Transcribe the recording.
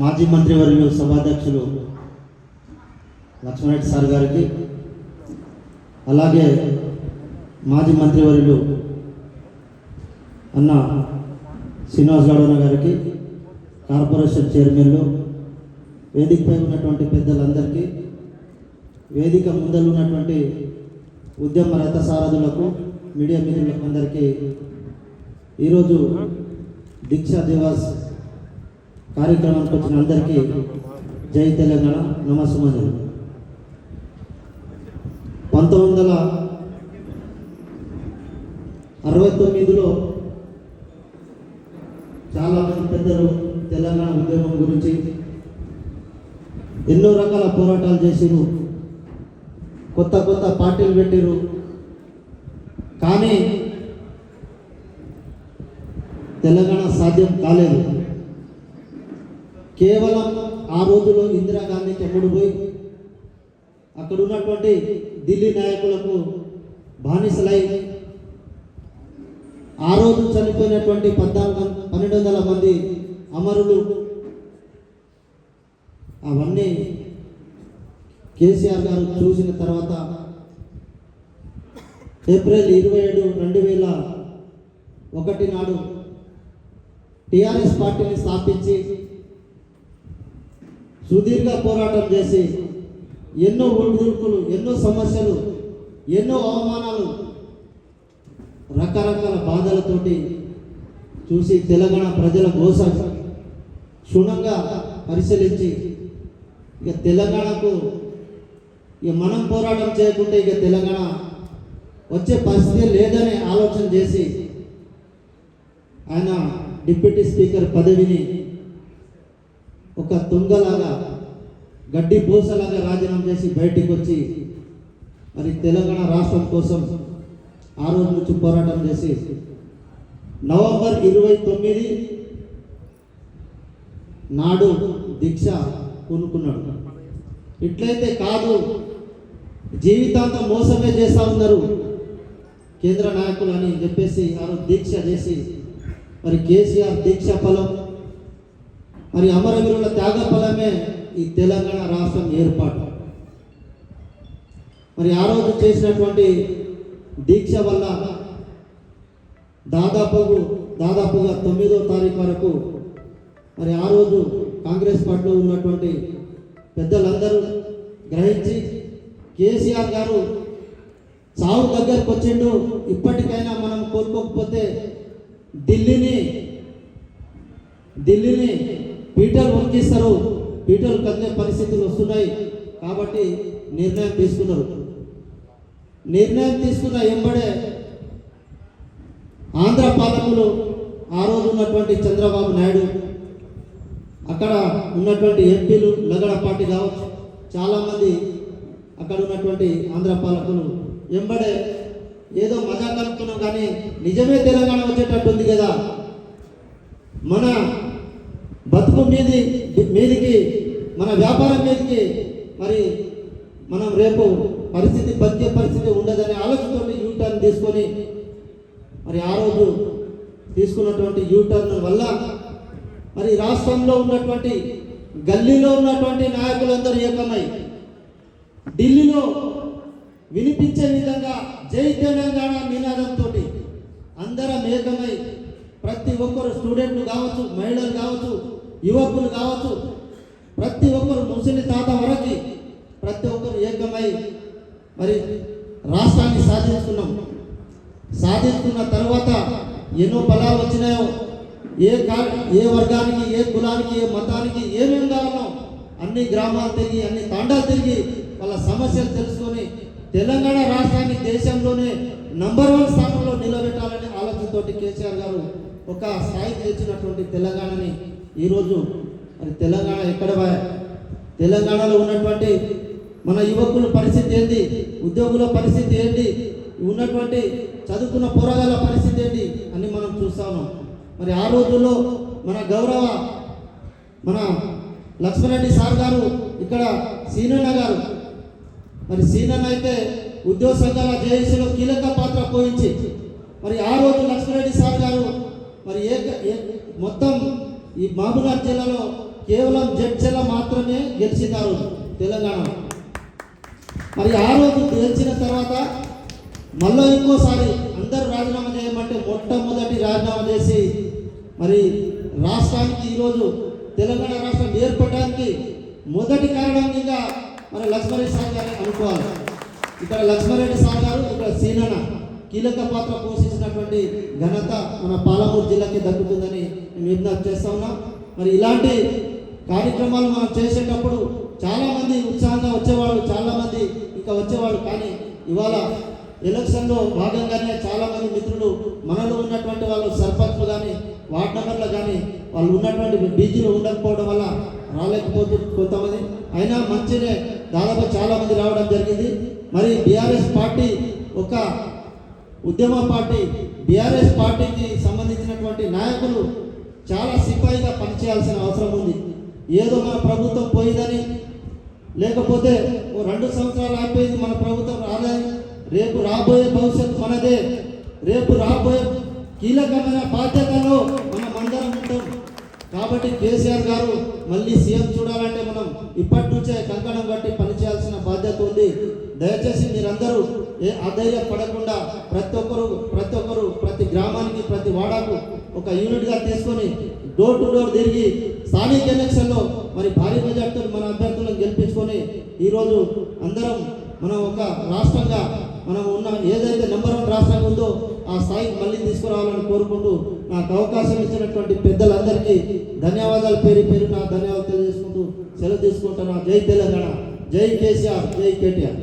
మాజీ మంత్రివర్యులు సభాధ్యక్షులు లక్ష్మణరెడ్డి సార్ గారికి, అలాగే మాజీ మంత్రివర్యులు అన్న శ్రీనివాస్ గౌడ గారికి, కార్పొరేషన్ చైర్మన్లు, వేదికపై ఉన్నటువంటి పెద్దలందరికీ, వేదిక ముందలు ఉన్నటువంటి ఉద్యమ రథసారథులకు, మీడియా మిత్రులకు అందరికీ ఈరోజు దీక్షా దివాస్ కార్యక్రమానికి వచ్చిన అందరికీ జై తెలంగాణ, నమస్సుమంజలు. 1969లో చాలామంది పెద్దలు తెలంగాణ ఉద్యమం గురించి ఎన్నో రకాల పోరాటాలు చేసిరు, కొత్త కొత్త పార్టీలు పెట్టిరు. కానీ తెలంగాణ సాధ్యం కాలేదు. కేవలం ఆ రోజులో ఇందిరాగాంధీకి ఎప్పుడు పోయి అక్కడ ఉన్నటువంటి ఢిల్లీ నాయకులకు బానిసలై ఆ రోజు చనిపోయినటువంటి 1200 మంది అమరులు, అవన్నీ కేసీఆర్ గారు చూసిన తర్వాత ఏప్రిల్ 27, 2001 నాడు టీఆర్ఎస్ పార్టీని స్థాపించి సుదీర్ఘ పోరాటం చేసి ఎన్నో ఒడిదుడుకులు, ఎన్నో సమస్యలు, ఎన్నో అవమానాలు, రకరకాల బాధలతోటి చూసి తెలంగాణ ప్రజల కోసం క్షుణ్ణంగా పరిశీలించి ఇక తెలంగాణకు మనం పోరాటం చేయకుంటే ఇక తెలంగాణ వచ్చే పరిస్థితి లేదని ఆలోచన చేసి ఆయన డిప్యూటీ స్పీకర్ పదవిని ఒక తుంగలాగా, గడ్డి పూసలాగా రాజీనామా చేసి బయటికి వచ్చి మరి తెలంగాణ రాష్ట్రం కోసం ఆ రోజు నుంచి పోరాటం చేసి నవంబర్ 29 నాడు దీక్ష పూనుకున్నాడు. ఇట్లయితే కాదు, జీవితాంతం మోసమే చేస్తూ ఉన్నారు కేంద్ర నాయకులు అని చెప్పేసి ఆ రోజు దీక్ష చేసి మరి కేసీఆర్ దీక్ష ఫలం, మరి అమరవీరుల త్యాగ ఫలమే ఈ తెలంగాణ రాష్ట్రం ఏర్పాటు. మరి ఆ రోజు చేసినటువంటి దీక్ష వల్ల దాదాపుగా 9వ తారీఖు వరకు మరి ఆ రోజు కాంగ్రెస్ పార్టీలో ఉన్నటువంటి పెద్దలందరూ గ్రహించి కేసీఆర్ గారు చావు దగ్గరకు వచ్చిండు, ఇప్పటికైనా మనం కోలుకోకపోతే ఢిల్లీని పీటలు వంకిస్తారు, పీటలు కదిలే పరిస్థితులు వస్తున్నాయి కాబట్టి నిర్ణయం తీసుకున్నారు. నిర్ణయం తీసుకున్న ఎంబడే ఆంధ్ర పాలకులు, ఆ రోజు ఉన్నటువంటి చంద్రబాబు నాయుడు, అక్కడ ఉన్నటువంటి ఎంపీలు, లగడపాటి కావచ్చు, చాలామంది అక్కడ ఉన్నటువంటి ఆంధ్ర పాలకులు ఎంబడే ఏదో మజా కలుపుతున్నాం కానీ నిజమే తెలంగాణ వచ్చేటట్టుంది కదా, మన బతుకు మీదికి మన వ్యాపారం మీదకి మరి మనం రేపు బతికే పరిస్థితి ఉండదనే ఆలోచనతో యూటర్న్ తీసుకొని మరి ఆ రోజు తీసుకున్నటువంటి యూటర్న్ వల్ల మరి రాష్ట్రంలో ఉన్నటువంటి గల్లీలో ఉన్నటువంటి నాయకులందరూ ఏకమై ఢిల్లీలో వినిపించే విధంగా జై తెలంగాణ నినాదంతో అందరం ఏకమై ప్రతి ఒక్కరు, స్టూడెంట్లు కావచ్చు, మహిళలు కావచ్చు, యువకులు కావచ్చు, ప్రతి ఒక్కరు ముసలి తాత వరకు ప్రతి ఒక్కరు ఏకమై మరి రాష్ట్రాన్ని సాధించుకున్న తర్వాత ఎన్నో బలాలు వచ్చినాయో, ఏ వర్గానికి, ఏ కులానికి, ఏ మతానికి ఏమేమి కావాలో అన్ని గ్రామాలు తిరిగి, అన్ని తాండాలు తిరిగి వాళ్ళ సమస్యలు తెలుసుకొని తెలంగాణ రాష్ట్రాన్ని దేశంలోనే నంబర్ 1 స్థానంలో నిలబెట్టాలనే ఆలోచనతో కేసీఆర్ గారు ఒక స్థాయికి తెచ్చినటువంటి తెలంగాణని ఈరోజు మరి తెలంగాణ ఎక్కడ తెలంగాణలో ఉన్నటువంటి మన యువకుల పరిస్థితి ఏంటి, ఉద్యోగుల పరిస్థితి ఏంటి, ఉన్నటువంటి చదువుకున్న పోరాగాల పరిస్థితి ఏంటి అని మనం చూస్తా ఉన్నాం. మరి ఆ రోజుల్లో మన లక్ష్మణరెడ్డి సార్ గారు, ఇక్కడ సీనన్న గారు, మరి సీనన్న అయితే ఉద్యోగ సంఘాల జేఏసీలో కీలక పాత్ర పోయించి మరి ఆ రోజు లక్ష్మణరెడ్డి సార్ గారు మరి మొత్తం ఈ మహబూబ్నగర్ జిల్లాలో కేవలం జడ్చెల మాత్రమే గెలిచినారు తెలంగాణ. మరి ఆ రోజు గెలిచిన తర్వాత మళ్ళీ ఇంకోసారి అందరూ రాజీనామా చేయమంటే మొట్టమొదటి రాజీనామా చేసి మరి రాష్ట్రానికి ఈరోజు తెలంగాణ రాష్ట్రం ఏర్పడడానికి మొదటి కారణంగా మన లక్ష్మారెడ్డి సార్ గారు అనుకోవాలి. ఇక్కడ లక్ష్మారెడ్డి సార్ గారు, ఇక్కడ సీనన్న కీలక పాత్ర పోషించినటువంటి ఘనత మన పాలమూరు జిల్లాకి దక్కుతుందని మేము విజ్ఞప్తి చేస్తా ఉన్నాం. మరి ఇలాంటి కార్యక్రమాలు మనం చేసేటప్పుడు చాలామంది ఉత్సాహంగా వచ్చేవాళ్ళు, చాలామంది ఇంకా వచ్చేవాళ్ళు. కానీ ఇవాళ ఎలక్షన్లో భాగంగానే చాలామంది మిత్రులు మనలో ఉన్నటువంటి వాళ్ళు సర్పంచ్లు కానీ వార్డ్ మెంబర్లు కానీ వాళ్ళు ఉన్నటువంటి బీజీలు ఉండకపోవడం వల్ల రాలేకపోతుంది కొంతమంది. అయినా మంచినే దాదాపు చాలామంది రావడం జరిగింది. మరి బీఆర్ఎస్ పార్టీ ఒక ఉద్యమ పార్టీ, బీఆర్ఎస్ పార్టీకి సంబంధించినటువంటి నాయకులు చాలా సిపాయిగా పనిచేయాల్సిన అవసరం ఉంది. ఏదో మన ప్రభుత్వం పోయిందని, లేకపోతే 2 సంవత్సరాలు అయిపోయింది మన ప్రభుత్వం రాదని, రేపు రాబోయే భవిష్యత్తు మనదే, రేపు రాబోయే కీలకమైన బాధ్యతలో మనం అందరం ఉంటాం. కాబట్టి కేసీఆర్ గారు మళ్ళీ సీఎం చూడాలంటే మనం ఇప్పటి నుంచే కంకణం కట్టి పనిచేయాల్సిన బాధ్యత ఉంది. దయచేసి మీరందరూ అధైర్యపడకుండా ప్రతి ఒక్కరు ప్రతి గ్రామానికి, ప్రతి వాడాకు ఒక యూనిట్గా తీసుకొని డోర్ టు డోర్ తిరిగి స్థానిక ఎలక్షన్లో మరి భారీ మెజార్టీతో మన అభ్యర్థులను గెలిపించుకొని ఈరోజు అందరం మనం ఒక రాష్ట్రంగా మనం ఉన్న ఏదైతే నెంబర్ 1 రాష్ట్రంగా ఉందో ఆ స్థాయికి మళ్ళీ తీసుకురావాలని కోరుకుంటూ నాకు అవకాశం ఇచ్చినటువంటి పెద్దలందరికీ ధన్యవాదాలు, పేరు నా ధన్యవాదాలు తెలియజేసుకుంటూ సెలవు తీసుకుంటున్నా. జై తెలంగాణ, జై కేసీఆర్, జై కేటీఆర్.